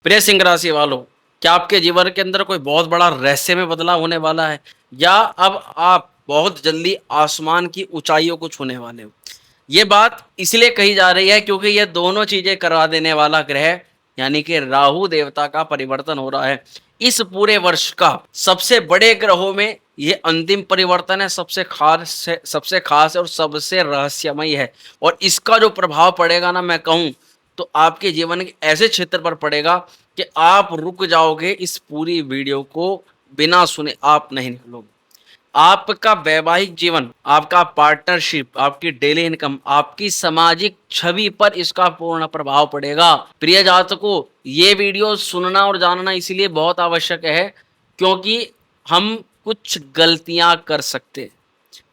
प्रिय सिंह राशि वालों, क्या आपके जीवन के अंदर कोई बहुत बड़ा रहस्यमय बदलाव होने वाला है या अब आप बहुत जल्दी आसमान की ऊंचाइयों को छूने वाले हो? ये बात इसलिए कही जा रही है क्योंकि ये दोनों चीजें करवा देने वाला ग्रह यानी कि राहु देवता का परिवर्तन हो रहा है। इस पूरे वर्ष का सबसे बड़े ग्रहों में ये अंतिम परिवर्तन है, सबसे खास है और सबसे रहस्यमय है। और इसका जो प्रभाव पड़ेगा ना, मैं कहूँ तो आपके जीवन के ऐसे क्षेत्र पर पड़ेगा कि आप रुक जाओगे, इस पूरी वीडियो को बिना सुने आप नहीं निकलोगे। आपका वैवाहिक जीवन, आपका पार्टनरशिप, आपकी डेली इनकम, आपकी सामाजिक छवि पर इसका पूर्ण प्रभाव पड़ेगा। प्रिय जातकों, ये वीडियो सुनना और जानना इसलिए बहुत आवश्यक है क्योंकि हम कुछ गलतियां कर सकते हैं,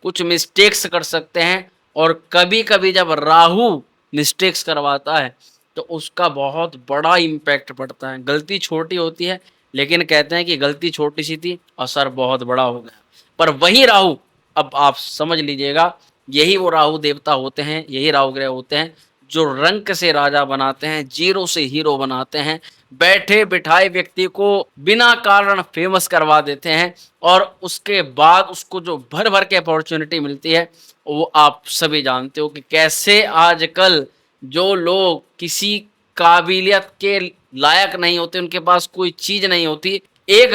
कुछ मिस्टेक्स कर सकते हैं। और कभी-कभी जब राहु मिस्टेक्स करवाता है तो उसका बहुत बड़ा इम्पैक्ट पड़ता है। गलती छोटी होती है लेकिन कहते हैं कि गलती छोटी सी थी, असर बहुत बड़ा हो गया। पर वही राहु, अब आप समझ लीजिएगा, यही वो राहु देवता होते हैं, यही राहु ग्रह होते हैं जो रंक से राजा बनाते हैं, जीरो से हीरो बनाते हैं, बैठे बिठाए व्यक्ति को बिना कारण फेमस करवा देते हैं। और उसके बाद उसको जो भर भर के अपॉर्चुनिटी मिलती है वो आप सभी जानते हो कि कैसे आजकल जो लोग किसी काबिलियत के लायक नहीं होते, उनके पास कोई चीज नहीं होती, एक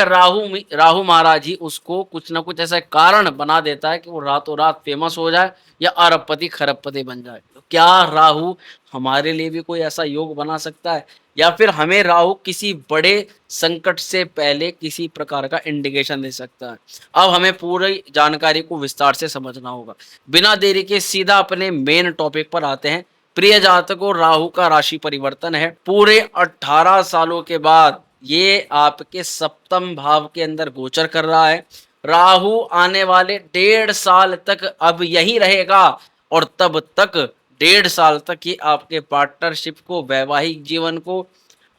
राहु महाराज ही उसको कुछ ना कुछ ऐसा कारण बना देता है कि वो रातों रात फेमस हो जाए या अरबपति खरबपति बन जाए। तो क्या राहु हमारे लिए भी कोई ऐसा योग बना सकता है या फिर हमें राहु किसी बड़े संकट से पहले किसी प्रकार का इंडिकेशन दे सकता है? अब हमें पूरी जानकारी को विस्तार से समझना होगा। बिना देरी के सीधा अपने मेन टॉपिक पर आते हैं। प्रिय जातकों, राहु का राशि परिवर्तन है। पूरे 18 सालों के बाद ये आपके सप्तम भाव के अंदर गोचर कर रहा है। राहु आने वाले 1.5 साल तक अब यही रहेगा और तब तक 1.5 साल तक ये आपके पार्टनरशिप को, वैवाहिक जीवन को,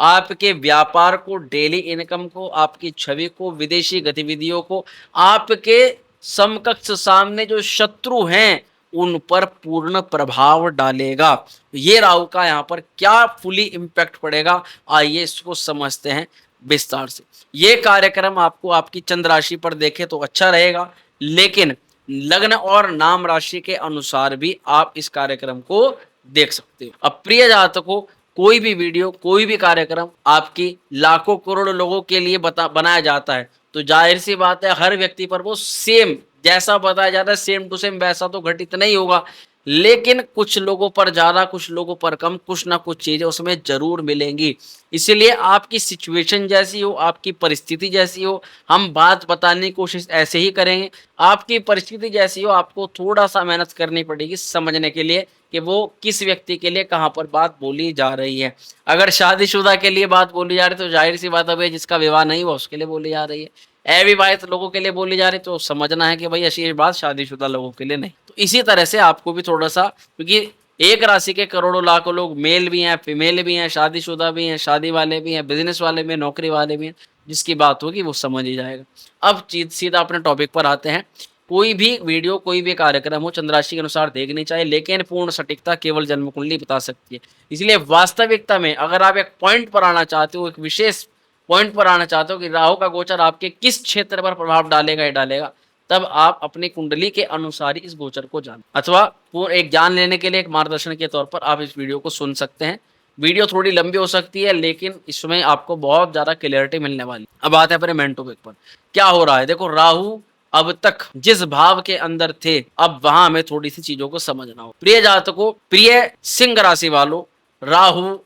आपके व्यापार को, डेली इनकम को, आपकी छवि को, विदेशी गतिविधियों को, आपके समकक्ष सामने जो शत्रु हैं उन पर पूर्ण प्रभाव डालेगा। ये राहु का यहाँ पर क्या फुली इम्पैक्ट पड़ेगा, आइए इसको समझते हैं विस्तार से। ये कार्यक्रम आपको आपकी चंद्र राशि पर देखे तो अच्छा रहेगा, लेकिन लग्न और नाम राशि के अनुसार भी आप इस कार्यक्रम को देख सकते हो। अब प्रिय जातकों, कोई भी वीडियो, कोई भी कार्यक्रम आपकी लाखों करोड़ लोगों के लिए बनाया जाता है तो जाहिर सी बात है हर व्यक्ति पर वो सेम जैसा बताया जाता है सेम टू सेम वैसा तो घटित नहीं होगा। लेकिन कुछ लोगों पर ज्यादा, कुछ लोगों पर कम, कुछ ना कुछ चीजें उसमें जरूर मिलेंगी। इसीलिए आपकी सिचुएशन जैसी हो, आपकी परिस्थिति जैसी हो, हम बात बताने की कोशिश ऐसे ही करेंगे। आपकी परिस्थिति जैसी हो, आपको थोड़ा सा मेहनत करनी पड़ेगी समझने के लिए कि वो किस व्यक्ति के लिए कहाँ पर बात बोली जा रही है। अगर शादीशुदा के लिए बात बोली जा रही है तो जाहिर सी बात है जिसका विवाह नहीं हुआ उसके लिए बोली जा रही है। अविवाहित लोगों के लिए बोली जा रही तो समझना है कि भाई ऐसी बात शादीशुदा लोगों के लिए नहीं। तो इसी तरह से आपको भी थोड़ा सा, क्योंकि एक राशि के करोड़ों लाखों लोग मेल भी हैं, फीमेल भी हैं, शादीशुदा भी हैं, शादी वाले भी हैं, बिजनेस वाले भी हैं, नौकरी वाले भी हैं, जिसकी बात होगी वो समझ ही जाएगा। अब सीधा अपने टॉपिक पर आते हैं। कोई भी वीडियो, कोई भी कार्यक्रम हो चंद्र राशि के अनुसार देखनी चाहिए, लेकिन पूर्ण सटीकता केवल जन्म कुंडली बता सकती है। इसलिए वास्तविकता में अगर आप एक पॉइंट पर आना चाहते हो, एक विशेष पॉइंट पर आना चाहते हो कि राहु का गोचर आपके किस क्षेत्र पर प्रभाव डालेगा ही डालेगा, तब आप अपनी कुंडली के अनुसार ही इस गोचर को जान, अथवा एक जान लेने के लिए एक मार्गदर्शन के तौर पर आप इस वीडियो को सुन सकते हैं। वीडियो थोड़ी लंबी हो सकती है लेकिन इसमें आपको बहुत ज्यादा क्लियरिटी मिलने वाली। अब आते हैं अपने मेन टॉपिक पर। क्या हो रहा है, देखो राहु अब तक जिस भाव के अंदर थे अब वहां हमें थोड़ी सी चीजों को समझना हो। प्रिय जातकों, प्रिय सिंह राशि वालों, राहु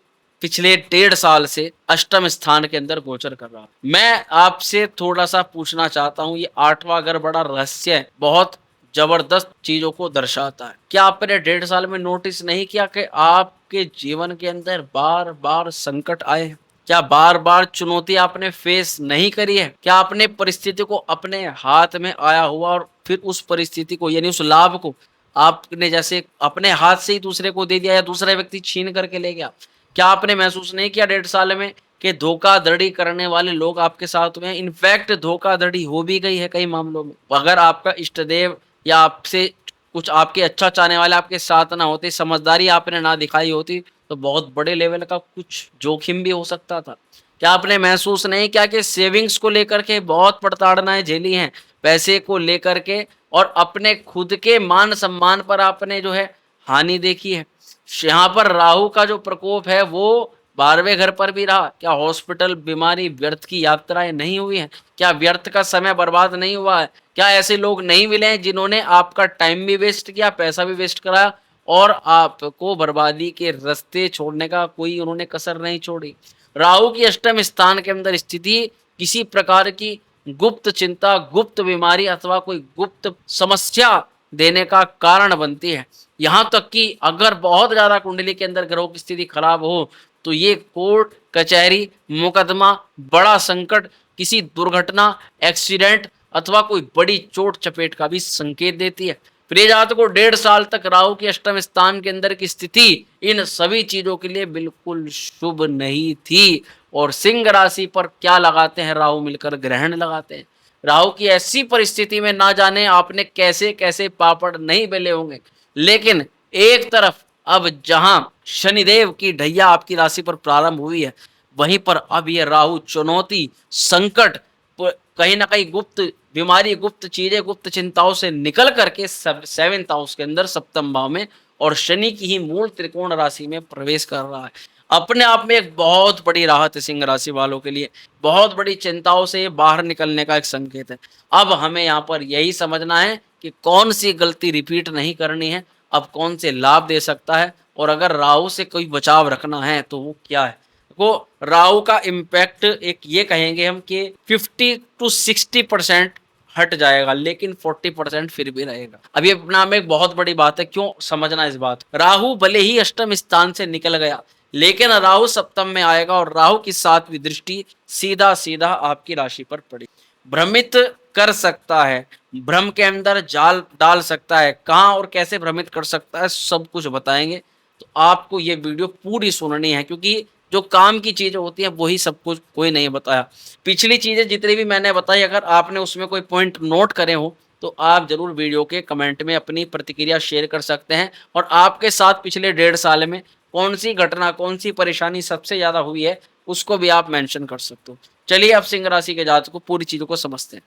पिछले 1.5 साल से अष्टम स्थान के अंदर गोचर कर रहा है। मैं आपसे थोड़ा सा पूछना चाहता हूं, ये 8वां घर बड़ा रहस्य है, बहुत जबरदस्त चीजों को दर्शाता है। क्या आपने 1.5 साल में नोटिस नहीं किया कि आपके जीवन के अंदर बार बार संकट आए हैं? क्या बार बार चुनौती आपने फेस नहीं करी है? क्या आपने परिस्थिति को अपने हाथ में आया हुआ और फिर उस परिस्थिति को यानी उस लाभ को आपने जैसे अपने हाथ से ही दूसरे को दे दिया या दूसरा व्यक्ति छीन करके ले गया? क्या आपने महसूस नहीं किया 1.5 साल में कि धोखाधड़ी करने वाले लोग आपके साथ हुए हैं? इनफैक्ट धोखाधड़ी हो भी गई है कई मामलों में। अगर आपका इष्ट देव या आपसे कुछ आपके अच्छा चाहने वाले आपके साथ ना होते, समझदारी आपने ना दिखाई होती, तो बहुत बड़े लेवल का कुछ जोखिम भी हो सकता था। क्या आपने महसूस नहीं किया कि सेविंग्स को लेकर के बहुत प्रताड़नाएं झेली हैं, पैसे को लेकर के, और अपने खुद के मान सम्मान पर आपने जो है हानि देखी है। यहाँ पर राहु का जो प्रकोप है वो 12वें घर पर भी रहा। क्या हॉस्पिटल, बीमारी, व्यर्थ की यात्राएं नहीं हुई हैं? क्या व्यर्थ का समय बर्बाद नहीं हुआ है? क्या ऐसे लोग नहीं मिले हैं जिन्होंने आपका टाइम भी वेस्ट किया, पैसा भी वेस्ट कराया, और आपको बर्बादी के रास्ते छोड़ने का कोई उन्होंने कसर नहीं छोड़ी? राहु की अष्टम स्थान के अंदर स्थिति किसी प्रकार की गुप्त चिंता, गुप्त बीमारी अथवा कोई गुप्त समस्या देने का कारण बनती है। यहाँ तक कि अगर बहुत ज़्यादा कुंडली के अंदर ग्रहों की स्थिति खराब हो तो ये कोर्ट कचहरी, मुकदमा, बड़ा संकट, किसी दुर्घटना, एक्सीडेंट अथवा कोई बड़ी चोट चपेट का भी संकेत देती है। प्रिय जातकों, 1.5 साल तक राहु की अष्टम स्थान के अंदर की स्थिति इन सभी चीजों के लिए बिल्कुल शुभ नहीं थी। और सिंह राशि पर क्या लगाते हैं राहु मिलकर? ग्रहण लगाते हैं। राहु की ऐसी परिस्थिति में ना जाने आपने कैसे कैसे पापड़ नहीं बेले होंगे, लेकिन एक तरफ अब जहां शनिदेव की ढैया आपकी राशि पर प्रारंभ हुई है, वहीं पर अब ये राहु चुनौती, संकट, कहीं ना कहीं गुप्त बीमारी, गुप्त चीजें, गुप्त चिंताओं से निकल करके सब 7th हाउस के अंदर, सप्तम भाव में, और शनि की ही मूल त्रिकोण राशि में प्रवेश कर रहा है। अपने आप में एक बहुत बड़ी राहत है सिंह राशि वालों के लिए, बहुत बड़ी चिंताओं से बाहर निकलने का एक संकेत है। अब हमें यहाँ पर यही समझना है कि कौन सी गलती रिपीट नहीं करनी है, अब कौन से लाभ दे सकता है, और अगर राहु से कोई बचाव रखना है तो वो क्या है। वो राहु का इम्पैक्ट एक ये कहेंगे हम कि 50 to 60% हट जाएगा, लेकिन 40% फिर भी रहेगा। अब ये अपना में एक बहुत बड़ी बात है, क्यों समझना इस बात। राहु भले ही अष्टम स्थान से निकल गया, लेकिन राहु सप्तम में आएगा और राहु की 7वीं दृष्टि सीधा सीधा आपकी राशि पर पड़ी। भ्रमित कर सकता है, भ्रम के अंदर जाल डाल सकता है। कहाँ और कैसे भ्रमित कर सकता है सब कुछ बताएंगे, तो आपको ये वीडियो पूरी सुननी है, क्योंकि जो काम की चीजें होती हैं वही सब कुछ कोई नहीं बताया। पिछली चीजें जितनी भी मैंने बताई, अगर आपने उसमें कोई पॉइंट नोट करे हो तो आप जरूर वीडियो के कमेंट में अपनी प्रतिक्रिया शेयर कर सकते हैं, और आपके साथ पिछले 1.5 साल में कौन सी घटना, कौन सी परेशानी सबसे ज्यादा हुई है, उसको भी आप मेंशन कर सकते हो। चलिए अब सिंह राशि के जातकों को पूरी चीजों को समझते हैं।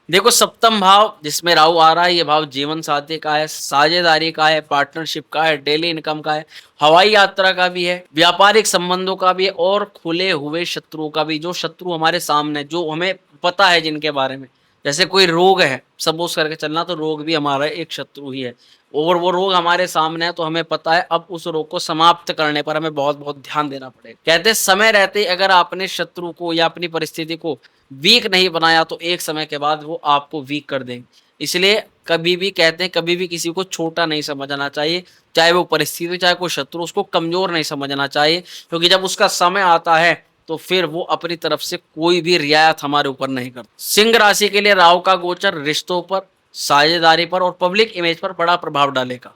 देखो, सप्तम भाव जिसमें राहु आ रहा है, ये भाव जीवन साथी का है, साझेदारी का है, पार्टनरशिप का है, डेली इनकम का है, हवाई यात्रा का भी है, व्यापारिक संबंधों का भी है, और खुले हुए शत्रुओं का भी। जो शत्रु हमारे सामने, जो हमें पता है जिनके बारे में, जैसे कोई रोग है, सपोज करके चलना, तो रोग भी हमारा एक शत्रु ही है, और वो रोग हमारे सामने है तो हमें पता है अब उस रोग को समाप्त करने पर हमें बहुत बहुत ध्यान देना पड़ेगा। कहते हैं समय रहते अगर आपने शत्रु को या अपनी परिस्थिति को वीक नहीं बनाया तो एक समय के बाद वो आपको वीक कर देंगे। इसलिए कभी भी कहते हैं, कभी भी किसी को छोटा नहीं समझना चाहिए, चाहे वो परिस्थिति, चाहे कोई शत्रु, उसको कमजोर नहीं समझना चाहिए, क्योंकि जब उसका समय आता है तो फिर वो अपनी तरफ से कोई भी रियायत हमारे ऊपर नहीं करता। सिंह राशि के लिए राहु का गोचर रिश्तों पर, साझेदारी पर और पब्लिक इमेज पर बड़ा प्रभाव डालेगा।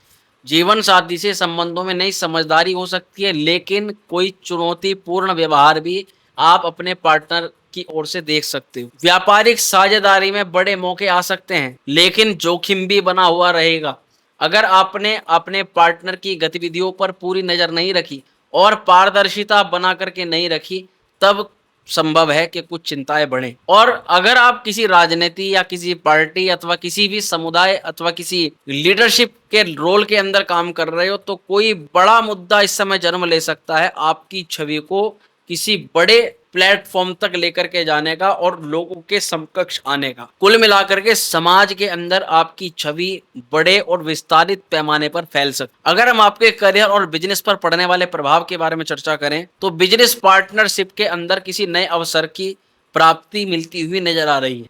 जीवन साथी से संबंधों में नई समझदारी हो सकती है, लेकिन कोई चुनौतीपूर्ण व्यवहार भी आप अपने पार्टनर की ओर से देख सकते हो। व्यापारिक साझेदारी में बड़े मौके आ सकते हैं, लेकिन जोखिम भी बना हुआ रहेगा। अगर आपने अपने पार्टनर की गतिविधियों पर पूरी नजर नहीं रखी और पारदर्शिता बना करके नहीं रखी, तब संभव है कि कुछ चिंताएं बढ़ें। और अगर आप किसी राजनीति या किसी पार्टी अथवा किसी भी समुदाय अथवा किसी लीडरशिप के रोल के अंदर काम कर रहे हो, तो कोई बड़ा मुद्दा इस समय जन्म ले सकता है, आपकी छवि को किसी बड़े प्लेटफॉर्म तक लेकर के जाने का और लोगों के समकक्ष आने का। कुल मिलाकर के समाज के अंदर आपकी छवि बड़े और विस्तारित पैमाने पर फैल सकती। अगर हम आपके करियर और बिजनेस पर पड़ने वाले प्रभाव के बारे में चर्चा करें, तो बिजनेस पार्टनरशिप के अंदर किसी नए अवसर की प्राप्ति मिलती हुई नजर आ रही है।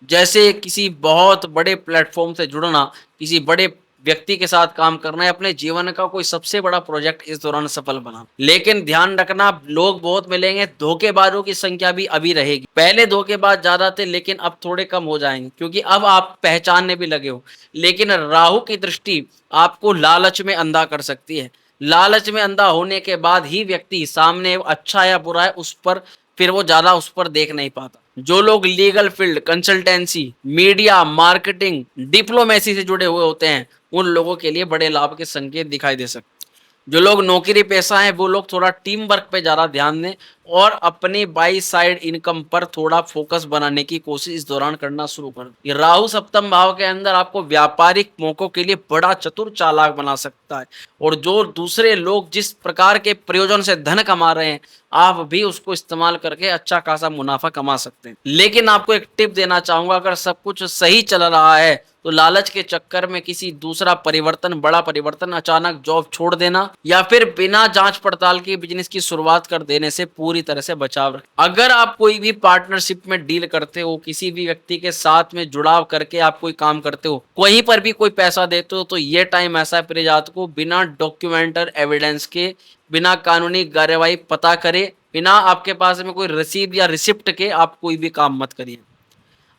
जैसे किसी बहुत बड़े प्लेटफॉर्म से जुड़ना, किसी बड़े व्यक्ति के साथ काम करना है, अपने जीवन का कोई सबसे बड़ा प्रोजेक्ट इस दौरान सफल बना। लेकिन ध्यान रखना, लोग बहुत मिलेंगे, धोखेबाजों की संख्या भी अभी रहेगी। पहले धोखेबाज ज्यादा थे, लेकिन अब थोड़े कम हो जाएंगे, क्योंकि अब आप पहचानने भी लगे हो। लेकिन राहु की दृष्टि आपको लालच में अंधा कर सकती है। लालच में अंधा होने के बाद ही व्यक्ति सामने अच्छा या बुरा है उस पर फिर वो ज्यादा उस पर देख नहीं पाता। जो लोग legal field, consultancy, media, marketing, diplomacy से जुड़े हुए होते हैं, उन लोगों के लिए बड़े लाभ के संकेत दिखाई दे सकते हैं। जो लोग नौकरी पेशा हैं, वो लोग थोड़ा टीम वर्क पे ज़्यादा ध्यान दें और अपनी बाई साइड इनकम पर थोड़ा फोकस बनाने की कोशिश इस दौरान करना शुरू कर दें। ये राहु सप्तम भाव के अंदर आपको व्यापारिक मौकों के लिए बड़ा चतुर चालाक बना सकता है, और जो दूसरे लोग जिस प्रकार के प्रयोजन से धन कमा रहे हैं, आप भी उसको इस्तेमाल करके अच्छा खासा मुनाफा कमा सकते हैं। लेकिन आपको एक टिप देना चाहूंगा, अगर सब कुछ सही चल रहा है तो लालच के चक्कर में किसी दूसरा परिवर्तन, बड़ा परिवर्तन, अचानक जॉब छोड़ देना या फिर बिना जांच पड़ताल के बिजनेस की शुरुआत कर देने से पूरी तरह से बचाव रखें। अगर आप कोई भी पार्टनरशिप में डील करते हो, किसी भी व्यक्ति के साथ में जुड़ाव करके आप कोई काम करते हो, कहीं पर भी कोई पैसा देते हो, तो ये टाइम ऐसा है प्रिय जातकों, बिना डॉक्यूमेंटर एविडेंस के, बिना कानूनी कार्यवाही पता करे, बिना आपके पास में कोई रसीद या रिसिप्ट के आप कोई भी काम मत करिए।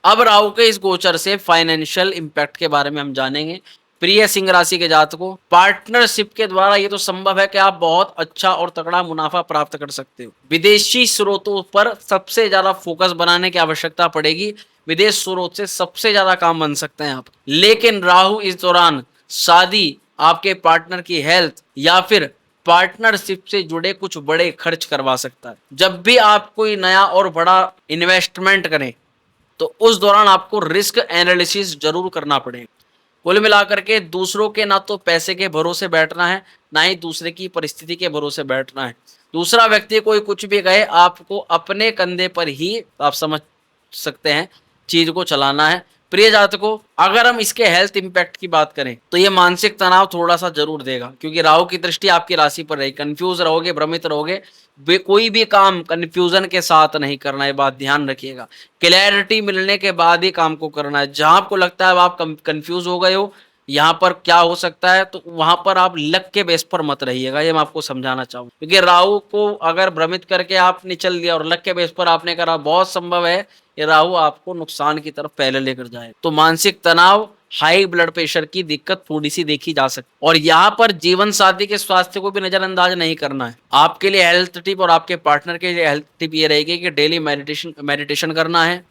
अब राहु के इस गोचर से फाइनेंशियल इंपैक्ट के बारे में हम जानेंगे। प्रिय सिंह राशि के जातकों, पार्टनरशिप के द्वारा ये तो संभव है कि आप बहुत अच्छा और तगड़ा मुनाफा प्राप्त कर सकते हो। विदेशी स्रोतों पर सबसे ज्यादा फोकस बनाने की आवश्यकता पड़ेगी, विदेश स्रोत से सबसे ज्यादा काम बन सकते हैं आप। लेकिन राहु इस दौरान शादी, आपके पार्टनर की हेल्थ या फिर पार्टनरशिप से जुड़े कुछ बड़े खर्च करवा सकता है। जब भी आप कोई नया और बड़ा इन्वेस्टमेंट करें तो उस दौरान आपको रिस्क एनालिसिस जरूर करना पड़ेगा। कुल मिलाकर के दूसरों के ना तो पैसे के भरोसे बैठना है, ना ही दूसरे की परिस्थिति के भरोसे बैठना है। दूसरा व्यक्ति कोई कुछ भी कहे, आपको अपने कंधे पर ही, आप समझ सकते हैं, चीज को चलाना है। प्रिय जातकों, अगर हम इसके हेल्थ इंपैक्ट की बात करें तो ये मानसिक तनाव थोड़ा सा जरूर देगा, क्योंकि राहु की दृष्टि आपकी राशि पर रहेगी। कंफ्यूज रहोगे, भ्रमित रहोगे, कोई भी काम कंफ्यूजन के साथ नहीं करना है, बात ध्यान रखिएगा। क्लैरिटी मिलने के बाद ही काम को करना है। जहां आपको लगता है आप कंफ्यूज हो गए हो, यहाँ पर क्या हो सकता है, तो वहां पर आप लक के बेस पर मत रहिएगा, ये मैं आपको समझाना चाहूँ। क्योंकि राहु को अगर भ्रमित करके आपने चल दिया और लक के बेस पर आपने करा, बहुत संभव है ये राहु आपको नुकसान की तरफ पहले लेकर जाए। तो मानसिक तनाव, हाई ब्लड प्रेशर की दिक्कत थोड़ी सी देखी जा सकती, और यहाँ पर जीवन साथी के स्वास्थ्य को भी नजरअंदाज नहीं करना है। आपके लिए हेल्थ टिप और आपके पार्टनर के लिए हेल्थ टिप ये रहेगी कि डेली मेडिटेशन करना है,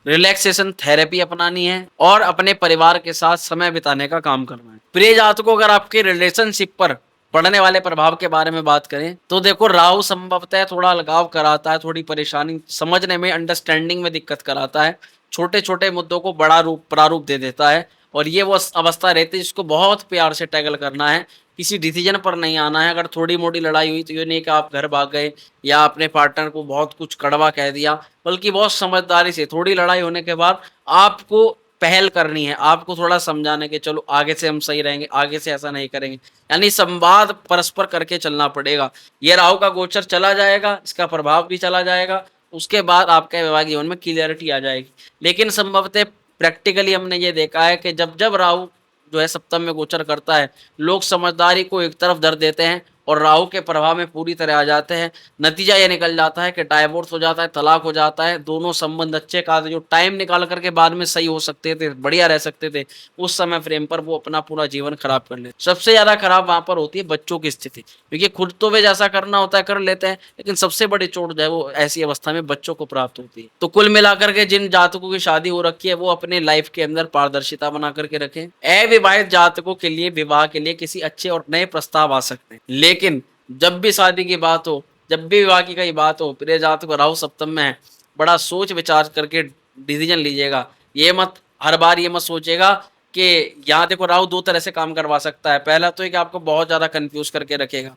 रिलैक्सेशन थेरेपी अपनानी है, और अपने परिवार के साथ समय बिताने का काम करना है। प्रिय जातकों, अगर आपके रिलेशनशिप पर पड़ने वाले प्रभाव के बारे में बात करें तो देखो, राहु संभवतः थोड़ा अलगाव कराता है, थोड़ी परेशानी समझने में, अंडरस्टैंडिंग में दिक्कत कराता है, छोटे छोटे मुद्दों को बड़ा प्रारूप दे देता है, और ये वो अवस्था रहती है जिसको बहुत प्यार से टैकल करना है, किसी डिसीजन पर नहीं आना है। अगर थोड़ी मोटी लड़ाई हुई तो ये नहीं कि आप घर भाग गए या अपने पार्टनर को बहुत कुछ कड़वा कह दिया, बल्कि बहुत समझदारी से, थोड़ी लड़ाई होने के बाद आपको पहल करनी है, आपको थोड़ा समझाने के चलो आगे से हम सही रहेंगे, आगे से ऐसा नहीं करेंगे, यानी संवाद परस्पर करके चलना पड़ेगा। ये राहु का गोचर चला जाएगा, इसका प्रभाव भी चला जाएगा, उसके बाद आपके वैवाहिक जीवन में क्लियरिटी आ जाएगी। लेकिन संभवतः प्रैक्टिकली हमने ये देखा है कि जब जब राहु जो है सप्तम में गोचर करता है, लोग समझदारी को एक तरफ धर देते हैं और राहु के प्रभाव में पूरी तरह आ जाते हैं। नतीजा ये निकल जाता है कि डाइवोर्स हो जाता है, तलाक हो जाता है, दोनों संबंध अच्छे खासे जो टाइम निकाल करके बाद में सही हो सकते थे, बढ़िया रह सकते थे, उस समय फ्रेम पर वो अपना पूरा जीवन खराब कर लेते। सबसे ज्यादा खराब वहां पर होती है बच्चों की स्थिति, क्योंकि खुद तो वे जैसा करना होता है कर लेते हैं, लेकिन सबसे बड़ी चोट जो है वो ऐसी अवस्था में बच्चों को प्राप्त होती है। तो कुल मिलाकर के जिन जातकों की शादी हो रखी है वो अपने लाइफ के अंदर पारदर्शिता बना करके रखें। अविवाहित जातकों के लिए विवाह के लिए किसी अच्छे और नए प्रस्ताव आ सकते हैं, लेकिन जब भी शादी की बात हो, जब भी विवाह की कहीं बात हो, प्रिय जातक राहु सप्तम में है, बड़ा सोच विचार करके डिसीजन लीजिएगा। ये मत हर बार ये मत सोचिएगा कि यहाँ देखो, राहु दो तरह से काम करवा सकता है। पहला तो है कि आपको बहुत ज्यादा कंफ्यूज करके रखेगा,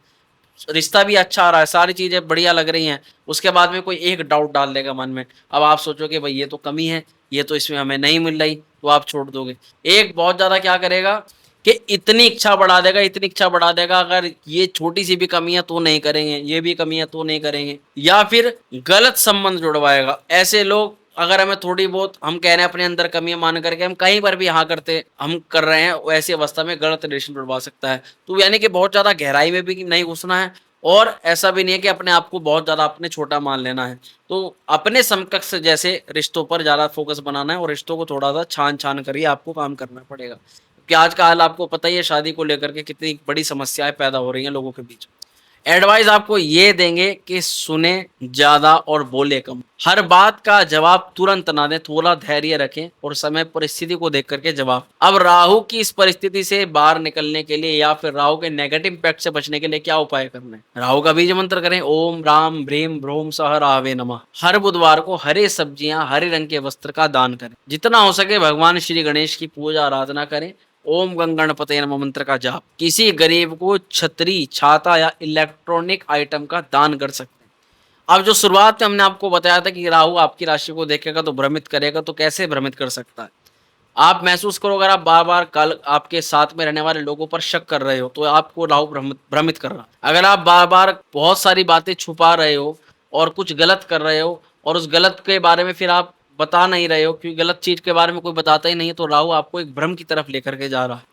रिश्ता भी अच्छा आ रहा है, सारी चीजें बढ़िया लग रही हैं, उसके बाद में कोई एक डाउट डाल देगा मन में, अब आप सोचोगे भाई ये तो कमी है, ये तो इसमें हमें नहीं मिल रही, तो आप छोड़ दोगे। एक बहुत ज्यादा क्या करेगा कि इतनी इच्छा बढ़ा देगा, इतनी इच्छा बढ़ा देगा, अगर ये छोटी सी भी कमी है तो नहीं करेंगे, ये भी कमी है तो नहीं करेंगे, या फिर गलत संबंध जुड़वाएगा। ऐसे लोग, अगर हमें थोड़ी बहुत, हम कह रहे हैं अपने अंदर कमियां मान करके हम कहीं पर भी हाँ करते, हम कर रहे हैं, ऐसी अवस्था में गलत रिलेशन जुड़वा सकता है। तो यानी कि बहुत ज्यादा गहराई में भी नहीं घुसना है, और ऐसा भी नहीं है कि अपने आप को बहुत ज्यादा अपने छोटा मान लेना है। तो अपने समकक्ष जैसे रिश्तों पर ज्यादा फोकस बनाना है, और रिश्तों को थोड़ा सा छान छान करिए, आपको काम करना पड़ेगा। कि आज का हाल आपको पता ही है, शादी को लेकर के कितनी बड़ी समस्याएं पैदा हो रही हैं लोगों के बीच। एडवाइस आपको ये देंगे कि सुने ज़्यादा और बोले कम। हर बात का जवाब तुरंत ना दें, थोड़ा धैर्य रखें और समय परिस्थिति को देख कर के जवाब। अब राहु की इस परिस्थिति से बाहर निकलने के लिए या फिर राहु के नेगेटिव इम्पैक्ट से बचने के लिए क्या उपाय करने हैं? राहु का बीज मंत्र करें, ओम राम ह्रीम भ्रूम सह राहवे नमः। हर बुधवार को हरे सब्जियां, हरे रंग के वस्त्र का दान करें। जितना हो सके भगवान श्री गणेश की पूजा आराधना करें। ओम गंगणपते नमः मंत्र का जाप। किसी गरीब को छतरी, छाता या इलेक्ट्रॉनिक आइटम का दान कर सकते हैं। अब जो शुरुआत में हमने आपको बताया था कि राहु आपकी राशि को देखेगा तो भ्रमित करेगा, तो कैसे भ्रमित कर सकता है? आप महसूस करो, अगर आप बार-बार कल आपके साथ में रहने वाले लोगों पर शक कर रहे हो, तो आपको राहु भ्रमित कर रहा है। अगर आप बार-बार बहुत सारी बातें छुपा रहे हो और कुछ गलत कर रहे हो और उस गलत के बारे में फिर आप बता नहीं रहे हो, क्योंकि गलत चीज़ के बारे में कोई बताता ही नहीं है, तो राहु आपको एक भ्रम की तरफ लेकर के जा रहा है।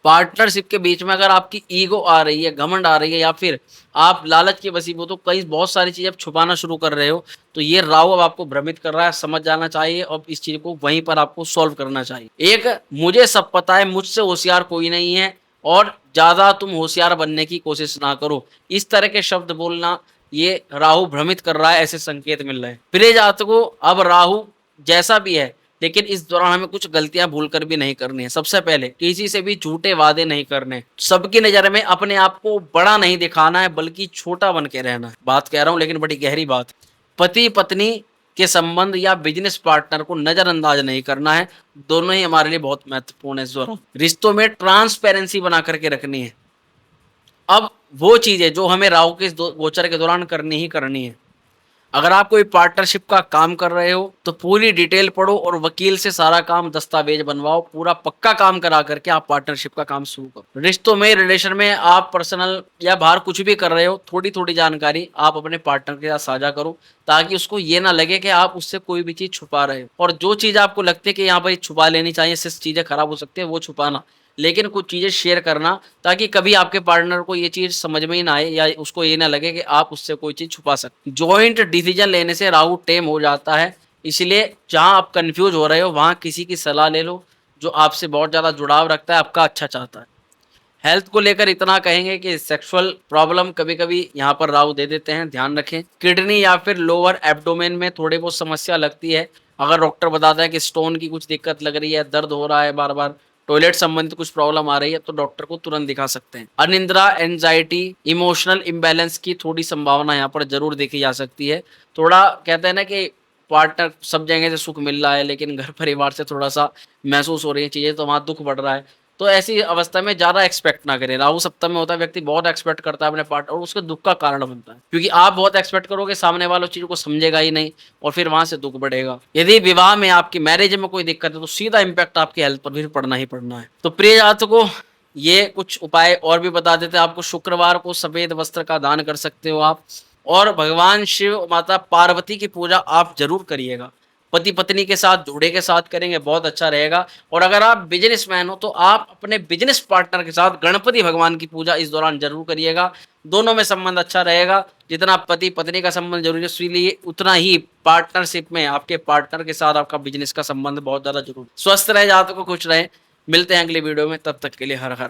पार्टनरशिप के बीच में अगर आपकी ईगो आ रही है, घमंड आ रही है या फिर आप लालच के वशीभूत हो, कई बहुत सारी चीज़ें आप छुपाना शुरू कर रहे हो, तो ये राहु अब आपको भ्रमित कर रहा है, समझ जाना चाहिए और इस चीज़ को वहीं पर आपको सॉल्व करना चाहिए। एक मुझे सब पता है, मुझसे होशियार कोई नहीं है और ज़्यादा तुम होशियार बनने की कोशिश ना करो। इस तरह के शब्द बोलना, ये राहु भ्रमित कर रहा है, ऐसे संकेत मिल रहे हैं। प्रिय जातकों, अब राहु जैसा भी है, लेकिन इस दौरान हमें कुछ गलतियां भूलकर भी नहीं करनी है। सबसे पहले किसी से भी झूठे वादे नहीं करने। सबकी नज़र में अपने आप को बड़ा नहीं दिखाना है, बल्कि छोटा बन के रहना है। बात कह रहा हूं लेकिन बड़ी गहरी बात। पति पत्नी के संबंध या बिजनेस पार्टनर को नजरअंदाज नहीं करना है। दोनों ही हमारे लिए बहुत महत्वपूर्ण है इस दौरान। रिश्तों में ट्रांसपेरेंसी बना करके रखनी है। अब वो चीजें जो हमें राहु के इस गोचर के दौरान करनी ही करनी है। अगर आप कोई पार्टनरशिप का काम कर रहे हो तो पूरी डिटेल पढ़ो और वकील से सारा काम दस्तावेज बनवाओ। पूरा पक्का काम करा करके आप पार्टनरशिप का काम शुरू करो। रिश्तों में, रिलेशन में आप पर्सनल या बाहर कुछ भी कर रहे हो, थोड़ी थोड़ी जानकारी आप अपने पार्टनर के साथ साझा करो, ताकि उसको ये ना लगे कि आप उससे कोई भी चीज़ छुपा रहे हो। और जो चीज़ आपको लगती है कि यहाँ पर छुपा लेनी चाहिए, इससे चीज़ें खराब हो सकती है, वो छुपाना, लेकिन कुछ चीज़ें शेयर करना, ताकि कभी आपके पार्टनर को ये चीज़ समझ में ही ना आए या उसको ये ना लगे कि आप उससे कोई चीज़ छुपा सकते। जॉइंट डिसीजन लेने से राहु टेम हो जाता है, इसलिए जहाँ आप कन्फ्यूज हो रहे हो वहाँ किसी की सलाह ले लो जो आपसे बहुत ज़्यादा जुड़ाव रखता है, आपका अच्छा चाहता है। हेल्थ को लेकर इतना कहेंगे कि सेक्सुअल प्रॉब्लम कभी-कभी यहाँ पर राहु दे देते हैं, ध्यान रखें। किडनी या फिर लोअर एब्डोमेन में थोड़ी बहुत समस्या लगती है। अगर डॉक्टर बताता है कि स्टोन की कुछ दिक्कत लग रही है, दर्द हो रहा है बार-बार, टॉयलेट संबंधित कुछ प्रॉब्लम आ रही है, तो डॉक्टर को तुरंत दिखा सकते हैं। अनिद्रा, एंजाइटी, इमोशनल इम्बैलेंस की थोड़ी संभावना यहाँ पर ज़रूर देखी जा सकती है। थोड़ा कहते हैं ना कि पार्टनर सब जगह से सुख मिल रहा है, लेकिन घर परिवार से थोड़ा-सा महसूस हो रही है चीज़ें, तो वहाँ दुःख बढ़ रहा है। तो ऐसी अवस्था में ज़्यादा एक्सपेक्ट ना करें। राहु सप्तम में होता है, व्यक्ति बहुत एक्सपेक्ट करता है अपने पार्टनर और उसके दुःख का कारण बनता है। क्योंकि आप बहुत एक्सपेक्ट करोगे, सामने वाला उस चीज़ को समझेगा ही नहीं और फिर वहाँ से दुःख बढ़ेगा। यदि विवाह में, आपकी मैरिज में कोई दिक्कत है, तो सीधा इम्पैक्ट आपकी हेल्थ पर भी पड़ना ही पड़ना है। तो प्रिय जातकों, ये कुछ उपाय और भी बता देते हैं आपको। शुक्रवार को सफ़ेद वस्त्र का दान कर सकते हो आप, और भगवान शिव, माता पार्वती की पूजा आप ज़रूर करिएगा। पति पत्नी के साथ, जोड़े के साथ करेंगे, बहुत अच्छा रहेगा। और अगर आप बिजनेसमैन हो तो आप अपने बिजनेस पार्टनर के साथ गणपति भगवान की पूजा इस दौरान जरूर करिएगा। दोनों में संबंध अच्छा रहेगा। जितना पति पत्नी का संबंध जरूरी है, इसलिए उतना ही पार्टनरशिप में आपके पार्टनर के साथ आपका बिजनेस का संबंध बहुत ज़्यादा जरूरी। स्वस्थ रहे जातकों, खुश रहे। मिलते हैं अगली वीडियो में, तब तक के लिए हर हर